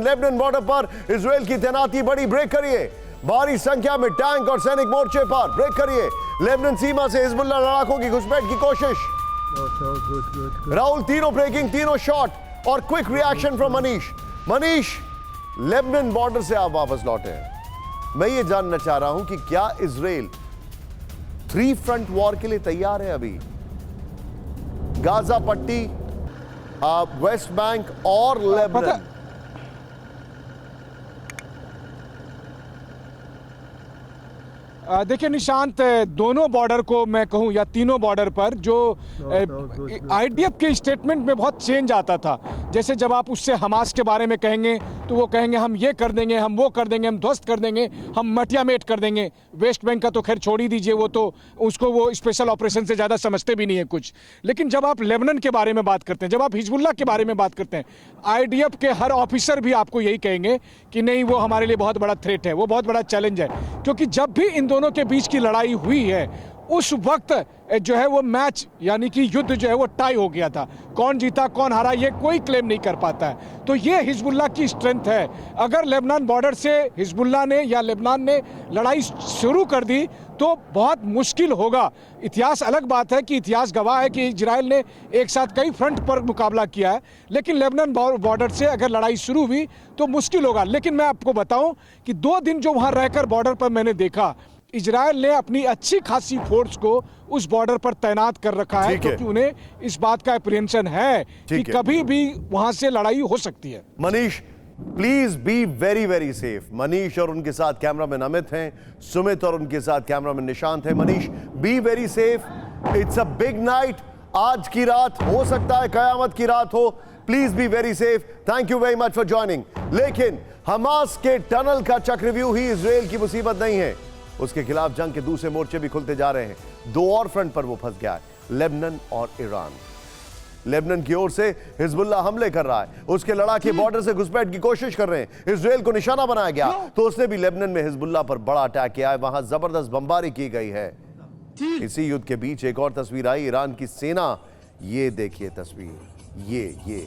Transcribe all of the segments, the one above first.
Lebanon border पर Israel की तैनाती बढ़ी, ब्रेक करिए। भारी संख्या में टैंक और सैनिक मोर्चे पर, ब्रेक करिए। लेबनान सीमा से हिजबुल्लाह लड़ाकों की घुसपैठ की कोशिश। राहुल, तीनों ब्रेकिंग, तीनों शॉट और quick reaction from Manish. Manish, Lebanon border से आप वापस लौटे हैं। मैं ये जानना चाह रहा हूं कि क्या इजराइल 3 फ्रंट वॉर के लिए तैयार है अभी? गाजा पट्टी, वेस्ट बैंक और लेबनान। देखिए निशांत, दोनों बॉर्डर को मैं कहूं या तीनों बॉर्डर पर जो आईडीएफ के स्टेटमेंट में बहुत चेंज आता था। जैसे जब आप उससे हमास के बारे में कहेंगे तो वो कहेंगे हम ये कर देंगे, हम वो कर देंगे, हम ध्वस्त कर देंगे, हम मटियामेट कर देंगे। वेस्ट बैंक का तो खैर छोड़ ही दीजिए, वो तो उसको वो स्पेशल ऑपरेशन से ज़्यादा समझते भी नहीं है कुछ। लेकिन जब आप लेबनान के बारे में बात करते हैं, जब आप हिजबुल्लाह के बारे में बात करते हैं, आईडीएफ के हर ऑफिसर भी आपको यही कहेंगे कि नहीं, वो हमारे लिए बहुत बड़ा थ्रेट है, वो बहुत बड़ा चैलेंज है। क्योंकि जब भी इन दोनों के बीच की लड़ाई हुई है उस वक्त जो है वो मैच यानी कि युद्ध जो है वो टाई हो गया था। कौन जीता कौन हारा ये कोई क्लेम नहीं कर पाता है। तो ये हिजबुल्लाह की स्ट्रेंथ है। अगर लेबनान बॉर्डर से हिजबुल्लाह ने या लेबनान ने लड़ाई शुरू कर दी तो बहुत मुश्किल होगा। इतिहास अलग बात है कि इतिहास गवाह है कि इजराइल ने एक साथ कई फ्रंट पर मुकाबला किया है, लेकिन लेबनान बॉर्डर से अगर लड़ाई शुरू हुई तो मुश्किल होगा। लेकिन मैं आपको बताऊं कि 2 दिन जो वहां रहकर बॉर्डर पर मैंने देखा, इजराइल ने अपनी अच्छी खासी फोर्स को उस बॉर्डर पर तैनात कर रखा है, क्योंकि उन्हें इस बात का अप्रीहेंशन है कि कभी भी वहां से लड़ाई हो सकती है। Manish, please be very very safe. Manish और उनके साथ कैमरामैन अमित हैं, सुमित और उनके साथ कैमरामैन निशांत हैं। Manish, be very safe. It's a big night. आज की रात हो सकता है कयामत की रात हो। Please be very safe. Thank you very much for joining. लेकिन हमास के टनल का चक्रव्यूह ही इजराइल की मुसीबत नहीं है, उसके खिलाफ जंग के दूसरे मोर्चे भी खुलते जा रहे हैं। 2 और फ्रंट पर वो फंस गया है, लेबनान और ईरान। लेबनान की ओर से हिजबुल्लाह हमले कर रहा है, उसके लड़ाके बॉर्डर से घुसपैठ की कोशिश कर रहे हैं। इजराइल को निशाना बनाया गया तो उसने भी लेबनान में हिजबुल्लाह पर बड़ा अटैक किया है, वहां जबरदस्त बमबारी की गई है। इसी युद्ध के बीच एक और तस्वीर आई, ईरान की सेना। ये देखिए तस्वीर, ये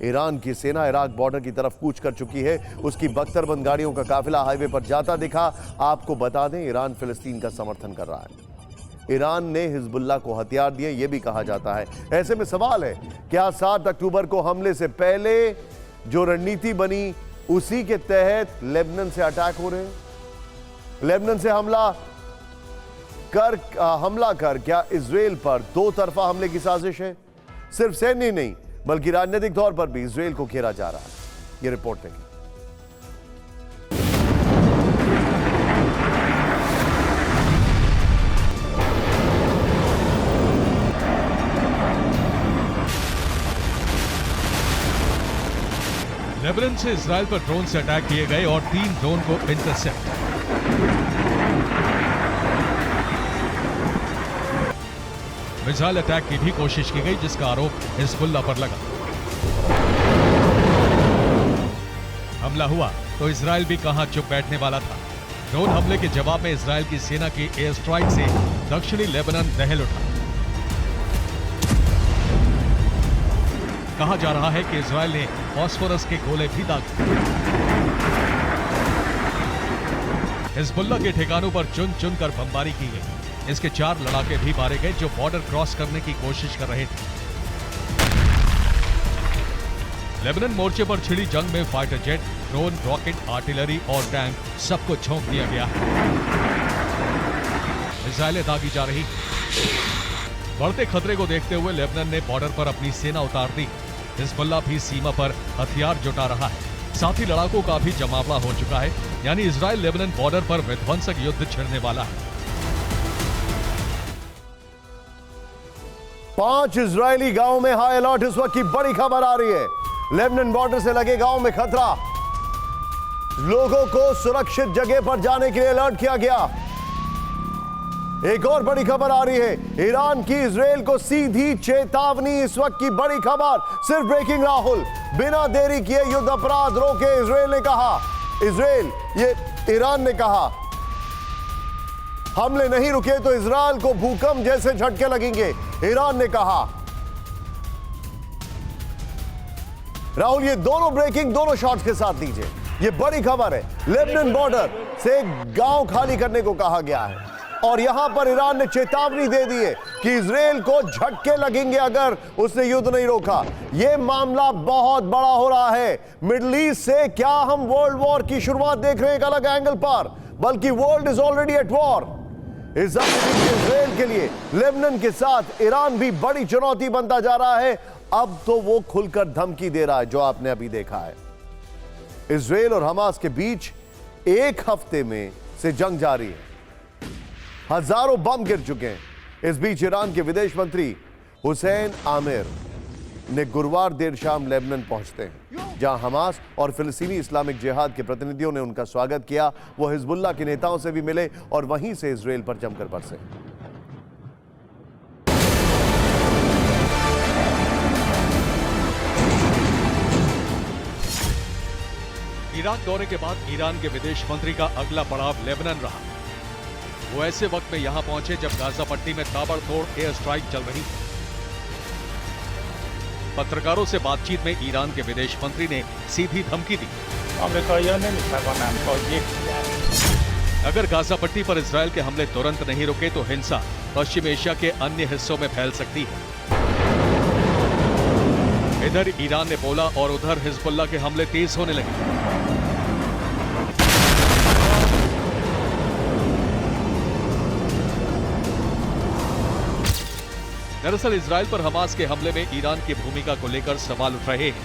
ईरान की सेना इराक बॉर्डर की तरफ कूच कर चुकी है। उसकी बख्तरबंद गाड़ियों का काफिला हाईवे पर जाता दिखा। आपको बता दें, ईरान फिलिस्तीन का समर्थन कर रहा है। ईरान ने हिजबुल्लाह को हथियार दिए, यह भी कहा जाता है। ऐसे में सवाल है, क्या 7 अक्टूबर को हमले से पहले जो रणनीति बनी उसी के तहत लेबनान से अटैक हो रहे हैं? लेबनान से हमला कर क्या इजराइल पर 2 तरफा हमले की साजिश है? सिर्फ सैन्य नहीं बल्कि राजनीतिक तौर पर भी इजराइल को घेरा जा रहा है। ये रिपोर्ट देखिए। लेबनान से इजराइल पर ड्रोन से अटैक किए गए और 3 ड्रोन को इंटरसेप्ट। मिसाइल अटैक की भी कोशिश की गई, जिसका आरोप हिजबुल्लाह पर लगा। हमला हुआ तो इजराइल भी कहां चुप बैठने वाला था। ड्रोन हमले के जवाब में इजराइल की सेना की एयर स्ट्राइक से दक्षिणी लेबनान दहल उठा। कहा जा रहा है कि इजराइल ने फास्फोरस के गोले भी दागे। हिजबुल्लाह के ठिकानों पर चुन चुन कर बमबारी की गई। इसके 4 लड़ाके भी मारे गए जो बॉर्डर क्रॉस करने की कोशिश कर रहे थे। लेबनान मोर्चे पर छिड़ी जंग में fighter jet, drone, rocket, artillery और टैंक सबको झोंक दिया गया। मिसाइलें दागी जा रही। बढ़ते खतरे को देखते हुए लेबनान ने बॉर्डर पर अपनी सेना उतार दी। हिजबुल्लाह भी सीमा पर हथियार जुटा रहा है। साथ ही लड़ाकों का भी जमावड़ा हो चुका है, यानी इजराइल लेबनान बॉर्डर पर विध्वंसक युद्ध छिड़ने वाला है। 5 इजरायली गांवों में हाई अलर्ट। इस वक्त की बड़ी खबर आ रही है, लेबनान बॉर्डर से लगे गांव में खतरा। लोगों को सुरक्षित जगह पर जाने के लिए अलर्ट किया गया। एक और बड़ी खबर आ रही है, ईरान की इजराइल को सीधी चेतावनी। इस वक्त की बड़ी खबर, सिर्फ ब्रेकिंग राहुल, बिना देरी किए युद्ध अपराध रोके। इजराइल ने कहा, ईरान ने कहा हमले नहीं रुके तो इजराइल को भूकंप जैसे झटके लगेंगे। ईरान ने कहा। राहुल, ये दोनों ब्रेकिंग दोनों शॉट्स के साथ दीजिए। ये बड़ी खबर है, लेबनान बॉर्डर से गांव खाली करने को कहा गया है और यहां पर ईरान ने चेतावनी दे दी है कि इजराइल को झटके लगेंगे अगर उसने युद्ध नहीं रोका। यह मामला बहुत बड़ा हो रहा है। मिडिल ईस्ट से क्या हम वर्ल्ड वॉर की शुरुआत देख रहे हैं एक अलग एंगल पर, बल्कि world is already at war. Israel के लिए लेबनान के साथ ईरान भी बड़ी चुनौती बनता जा रहा है। अब तो वो खुलकर धमकी दे रहा है, जो आपने अभी देखा है। इजराइल और हमास के बीच एक हफ्ते में से जंग जारी है, हजारों बम गिर चुके हैं। इस बीच ईरान के विदेश मंत्री हुसैन आमिर ने गुरुवार देर शाम लेबनान पहुंचते हैं, जहां हमास और फिलिस्तीनी इस्लामिक जिहाद के प्रतिनिधियों ने उनका स्वागत किया। वो हिजबुल्लाह के नेताओं से भी मिले और वहीं से इजराइल पर जमकर बरसे। ईरान दौरे के बाद ईरान के विदेश मंत्री का अगला पड़ाव लेबनान रहा। वो ऐसे वक्त में यहां पहुंचे जब गाजा पट्टी में ताबड़तोड़ एयर स्ट्राइक चल रही थी। पत्रकारों से बातचीत में ईरान के विदेश मंत्री ने सीधी धमकी दी, अगर गाजा पट्टी पर इजरायल के हमले तुरंत नहीं रुके तो हिंसा पश्चिम एशिया के अन्य हिस्सों में फैल सकती है। इधर ईरान ने बोला और उधर हिजबुल्लाह के हमले तेज होने लगे। दरअसल इजरायल पर हमास के हमले में ईरान की भूमिका को लेकर सवाल उठ रहे हैं।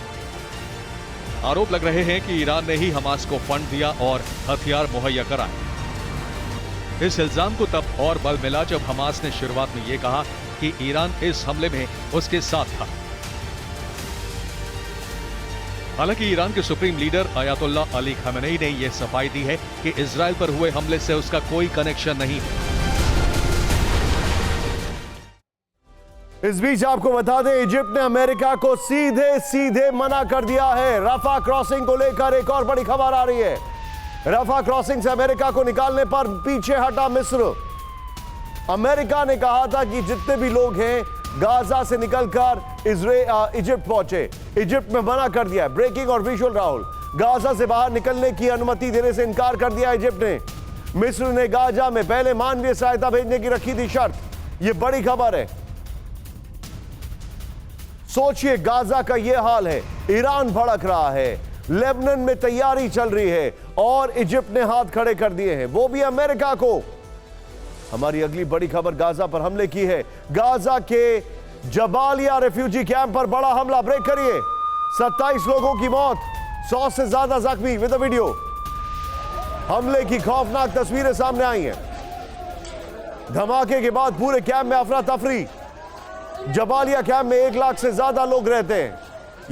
आरोप लग रहे हैं कि ईरान ने ही हमास को फंड दिया और हथियार मुहैया कराए। इस इल्जाम को तब और बल मिला जब हमास ने शुरुआत में यह कहा कि ईरान इस हमले में उसके साथ था। हालांकि ईरान के supreme leader Ayatollah Ali Khamenei ने यह सफाई दी है कि इजरायल पर हुए हमले से उसका कोई कनेक्शन नहीं है। इस बीच आपको बता दें, इजिप्ट ने अमेरिका को सीधे सीधे मना कर दिया है। रफा क्रॉसिंग को लेकर एक और बड़ी खबर आ रही है। रफा क्रॉसिंग से अमेरिका को निकालने पर पीछे हटा मिस्र। अमेरिका ने कहा था कि जितने भी लोग हैं गाजा से निकलकर इजिप्ट पहुंचे, इजिप्ट में मना कर दिया। ब्रेकिंग और विजुअल राहुल, गाजा से बाहर निकलने की अनुमति देने से इनकार कर दिया इजिप्ट ने। मिस्र ने गाजा में पहले मानवीय सहायता भेजने की रखी थी शर्त। यह बड़ी खबर है। सोचिए, गाजा का यह हाल है, ईरान भड़क रहा है, लेबनान में तैयारी चल रही है और इजिप्ट ने हाथ खड़े कर दिए हैं, वो भी अमेरिका को। हमारी अगली बड़ी खबर गाजा पर हमले की है। गाजा के जबालिया रेफ्यूजी कैंप पर बड़ा हमला। ब्रेक करिए। 27 लोगों की मौत, 100 से ज्यादा जख्मी। विद वीडियो हमले की खौफनाक तस्वीरें सामने आई हैं। धमाके के बाद पूरे कैंप में अफरा तफरी। जबालिया कैंप में 1 लाख से ज्यादा लोग रहते हैं।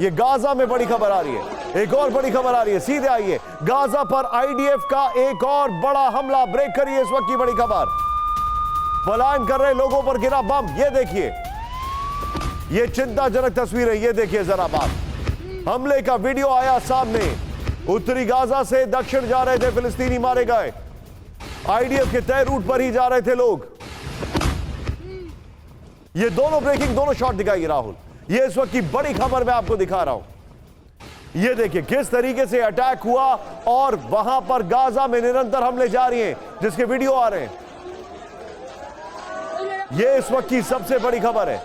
यह गाजा में बड़ी खबर आ रही है। एक और बड़ी खबर आ रही है, सीधे आइए। गाजा पर आईडीएफ का एक और बड़ा हमला। ब्रेक करिए इस वक्त की बड़ी खबर। पलायन कर रहे लोगों पर गिरा बम। ये देखिए, ये चिंताजनक तस्वीर है। ये देखिए जरा बात। हमले का वीडियो आया सामने। उत्तरी गाजा से दक्षिण जा रहे थे फिलिस्तीनी, मारे गए। आईडीएफ के तय रूट पर ही जा रहे थे लोग। ये दोनों ब्रेकिंग दोनों शॉट दिखाइए राहुल। ये इस वक्त की बड़ी खबर मैं आपको दिखा रहा हूं। ये देखिए किस तरीके से अटैक हुआ और वहां पर गाजा में निरंतर हमले जारी हैं, जिसके वीडियो आ रहे हैं। ये इस वक्त की सबसे बड़ी खबर है।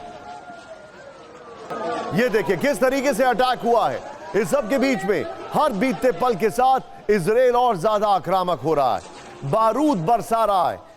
ये देखिए किस तरीके से अटैक हुआ है। इस सब के बीच में हर बीतते पल के साथ इजराइल और ज्यादा आक्रामक हो रहा है, बारूद बरसा रहा है।